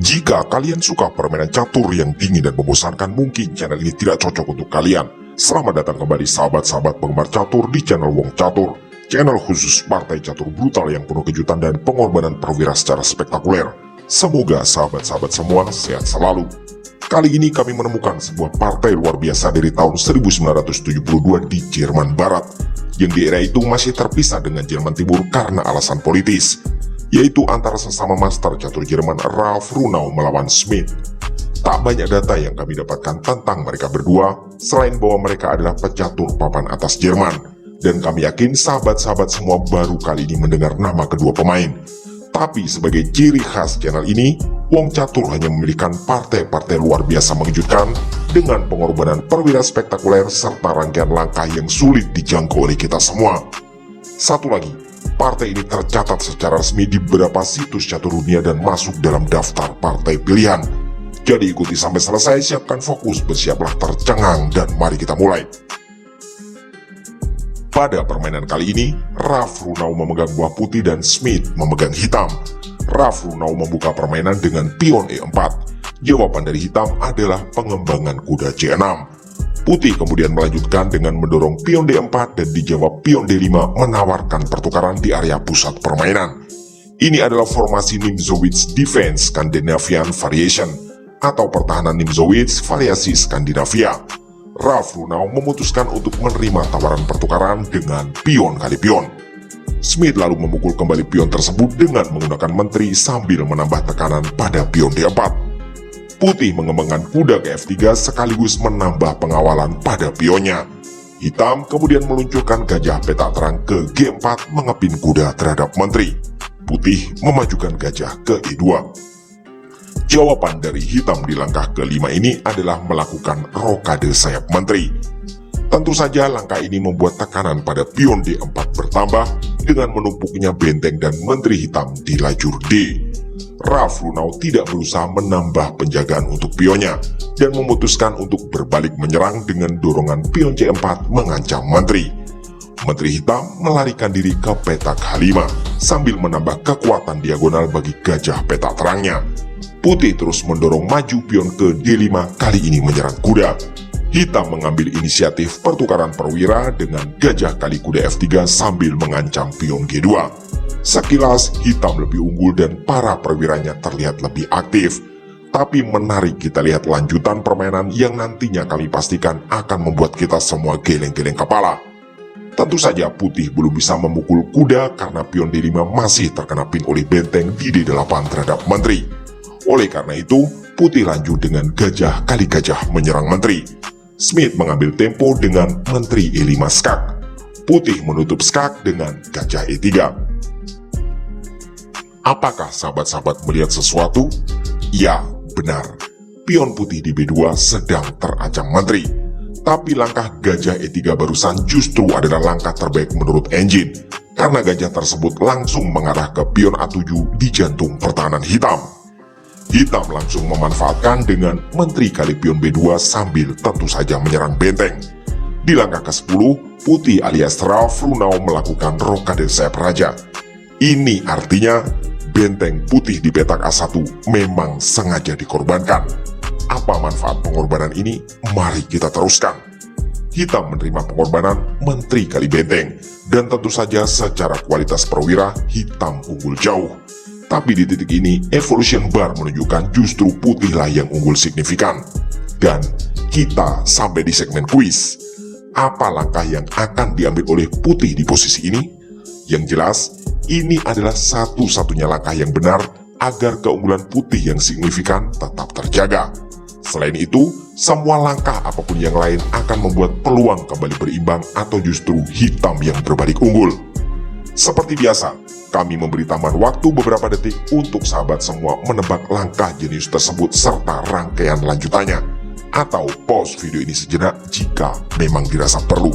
Jika kalian suka permainan catur yang dingin dan membosankan, mungkin channel ini tidak cocok untuk kalian. Selamat datang kembali sahabat-sahabat penggemar catur di channel Wong Catur, channel khusus partai catur brutal yang penuh kejutan dan pengorbanan perwira secara spektakuler. Semoga sahabat-sahabat semua sehat selalu. Kali ini kami menemukan sebuah partai luar biasa dari tahun 1972 di Jerman Barat, yang di era itu masih terpisah dengan Jerman Timur karena alasan politis, yaitu antara sesama master catur Jerman Ralf Runau melawan Schmidt. Tak banyak data yang kami dapatkan tentang mereka berdua, selain bahwa mereka adalah pecatur papan atas Jerman, dan kami yakin sahabat-sahabat semua baru kali ini mendengar nama kedua pemain. Tapi sebagai ciri khas channel ini, Wong Catur hanya memiliki partai-partai luar biasa mengejutkan dengan pengorbanan perwira spektakuler serta rangkaian langkah yang sulit dijangkau oleh kita semua. Satu lagi, partai ini tercatat secara resmi di beberapa situs catur dunia dan masuk dalam daftar partai pilihan. Jadi ikuti sampai selesai, siapkan fokus, bersiaplah tercengang, dan mari kita mulai. Pada permainan kali ini, Ralf Runau memegang buah putih dan Schmidt memegang hitam. Ralf Runau membuka permainan dengan pion E4. Jawaban dari hitam adalah pengembangan kuda C6. Putih kemudian melanjutkan dengan mendorong pion D4 dan dijawab pion D5 menawarkan pertukaran di area pusat permainan. Ini adalah formasi Nimzowitsch Defense Scandinavian Variation atau pertahanan Nimzowitsch variasi Skandinavia. Ralf Runau memutuskan untuk menerima tawaran pertukaran dengan pion kali pion. Schmidt lalu memukul kembali pion tersebut dengan menggunakan menteri sambil menambah tekanan pada pion D4. Putih mengembangkan kuda ke F3 sekaligus menambah pengawalan pada pionnya. Hitam kemudian meluncurkan gajah peta terang ke G4 mengepin kuda terhadap menteri. Putih memajukan gajah ke E2. Jawaban dari hitam di langkah kelima ini adalah melakukan rokade sayap menteri. Tentu saja langkah ini membuat tekanan pada pion D4 bertambah dengan menumpuknya benteng dan menteri hitam di lajur D. Ralf Runau tidak berusaha menambah penjagaan untuk pionnya dan memutuskan untuk berbalik menyerang dengan dorongan pion C4 mengancam menteri. Menteri hitam melarikan diri ke petak H5 sambil menambah kekuatan diagonal bagi gajah petak terangnya. Putih terus mendorong maju pion ke D5, kali ini menyerang kuda. Hitam mengambil inisiatif pertukaran perwira dengan gajah kali kuda F3 sambil mengancam pion G2. Sekilas hitam lebih unggul dan para perwiranya terlihat lebih aktif. Tapi menarik kita lihat lanjutan permainan yang nantinya kami pastikan akan membuat kita semua geleng-geleng kepala. Tentu saja putih belum bisa memukul kuda karena pion D5 masih terkena pin oleh benteng di D8 terhadap menteri. Oleh karena itu, putih lanjut dengan gajah kali gajah menyerang menteri. Schmidt mengambil tempo dengan menteri E5 skak. Putih menutup skak dengan gajah E3. Apakah sahabat-sahabat melihat sesuatu? Ya, benar. Pion putih di B2 sedang terancam menteri. Tapi langkah gajah E3 barusan justru adalah langkah terbaik menurut engine, karena gajah tersebut langsung mengarah ke pion A7 di jantung pertahanan hitam. Hitam langsung memanfaatkan dengan menteri kali pion B2 sambil tentu saja menyerang benteng. Di langkah ke-10, putih alias Ralf Runau melakukan rokade sayap raja. Ini artinya benteng putih di petak A1 memang sengaja dikorbankan. Apa manfaat pengorbanan ini? Mari kita teruskan. Hitam menerima pengorbanan menteri kali benteng, dan tentu saja secara kualitas perwira hitam unggul jauh. Tapi di titik ini, evolution bar menunjukkan justru putihlah yang unggul signifikan. Dan kita sampai di segmen kuis. Apa langkah yang akan diambil oleh putih di posisi ini? Yang jelas, ini adalah satu-satunya langkah yang benar agar keunggulan putih yang signifikan tetap terjaga. Selain itu, semua langkah apapun yang lain akan membuat peluang kembali berimbang atau justru hitam yang berbalik unggul. Seperti biasa, kami memberi tambahan waktu beberapa detik untuk sahabat semua menebak langkah jenius tersebut serta rangkaian lanjutannya. Atau pause video ini sejenak jika memang dirasa perlu.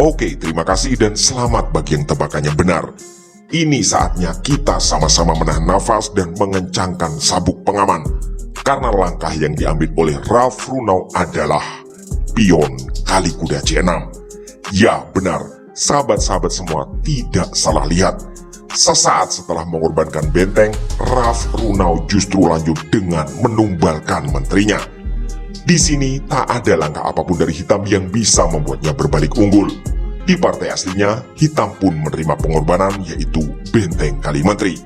Oke, terima kasih dan selamat bagi yang tebakannya benar. Ini saatnya kita sama-sama menahan nafas dan mengencangkan sabuk pengaman. Karena langkah yang diambil oleh Ralf Runau adalah pion kali kuda C6. Ya benar, sahabat-sahabat semua tidak salah lihat. Sesaat setelah mengorbankan benteng, Raf Runau justru lanjut dengan menumbalkan menterinya. Di sini tak ada langkah apapun dari Hitam yang bisa membuatnya berbalik unggul. Di partai aslinya, Hitam pun menerima pengorbanan yaitu benteng kali menteri.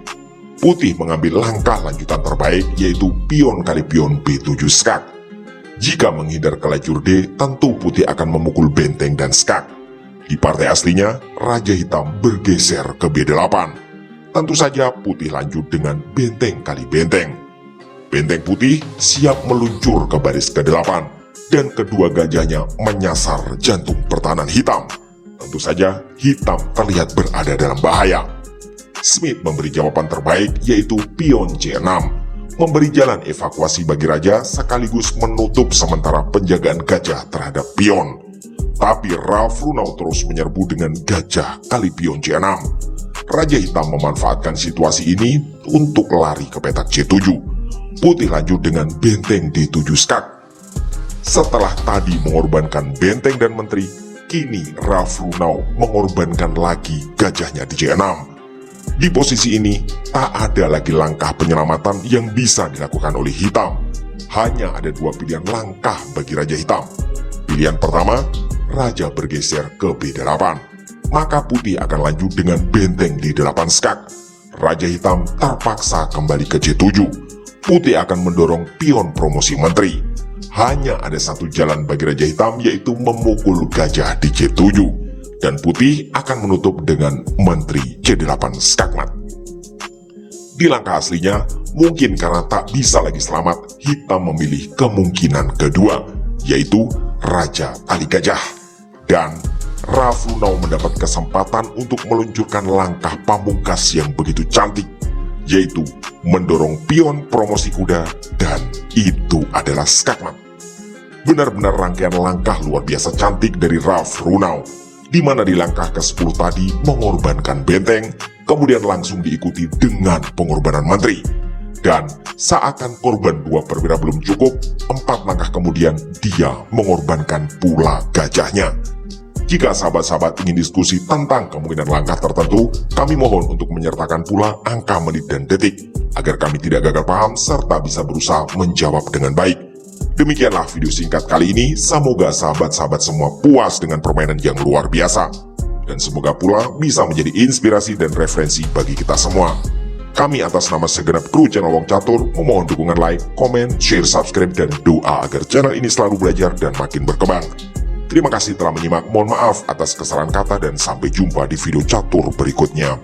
Putih mengambil langkah lanjutan terbaik yaitu pion kali pion B7 skak. Jika menghindar ke lajur D, tentu Putih akan memukul benteng dan skak. Di partai aslinya, Raja Hitam bergeser ke B8. Tentu saja Putih lanjut dengan benteng kali benteng. Benteng Putih siap meluncur ke baris ke-8 dan kedua gajahnya menyasar jantung pertahanan Hitam. Tentu saja Hitam terlihat berada dalam bahaya. Smith memberi jawaban terbaik yaitu pion C6, memberi jalan evakuasi bagi raja sekaligus menutup sementara penjagaan gajah terhadap pion. Tapi Raf Runau terus menyerbu dengan gajah kali pion C6. Raja Hitam memanfaatkan situasi ini untuk lari ke petak C7. Putih lanjut dengan benteng D7 skak. Setelah tadi mengorbankan benteng dan menteri, kini Raf Runau mengorbankan lagi gajahnya di C6. Di posisi ini, tak ada lagi langkah penyelamatan yang bisa dilakukan oleh Hitam. Hanya ada dua pilihan langkah bagi Raja Hitam. Pilihan pertama, Raja bergeser ke B8. Maka Putih akan lanjut dengan benteng D8 skak. Raja Hitam terpaksa kembali ke C7. Putih akan mendorong pion promosi menteri. Hanya ada satu jalan bagi Raja Hitam yaitu memukul gajah di C7. Dan Putih akan menutup dengan menteri C8 skakmat. Di langkah aslinya, mungkin karena tak bisa lagi selamat, Hitam memilih kemungkinan kedua, yaitu Raja Kali Gajah. Dan Raf Runau mendapat kesempatan untuk meluncurkan langkah pamungkas yang begitu cantik, yaitu mendorong pion promosi kuda, dan itu adalah skakmat. Benar-benar rangkaian langkah luar biasa cantik dari Raf Runau, di mana di langkah ke-10 tadi mengorbankan benteng, kemudian langsung diikuti dengan pengorbanan menteri. Dan seakan korban 2 perwira belum cukup, 4 langkah kemudian dia mengorbankan pula gajahnya. Jika sahabat-sahabat ingin diskusi tentang kemungkinan langkah tertentu, kami mohon untuk menyertakan pula angka menit dan detik, agar kami tidak gagal paham serta bisa berusaha menjawab dengan baik. Demikianlah video singkat kali ini, semoga sahabat-sahabat semua puas dengan permainan yang luar biasa. Dan semoga pula bisa menjadi inspirasi dan referensi bagi kita semua. Kami atas nama segenap kru channel Wong Catur memohon dukungan like, komen, share, subscribe, dan doa agar channel ini selalu belajar dan makin berkembang. Terima kasih telah menyimak, mohon maaf atas kesalahan kata dan sampai jumpa di video catur berikutnya.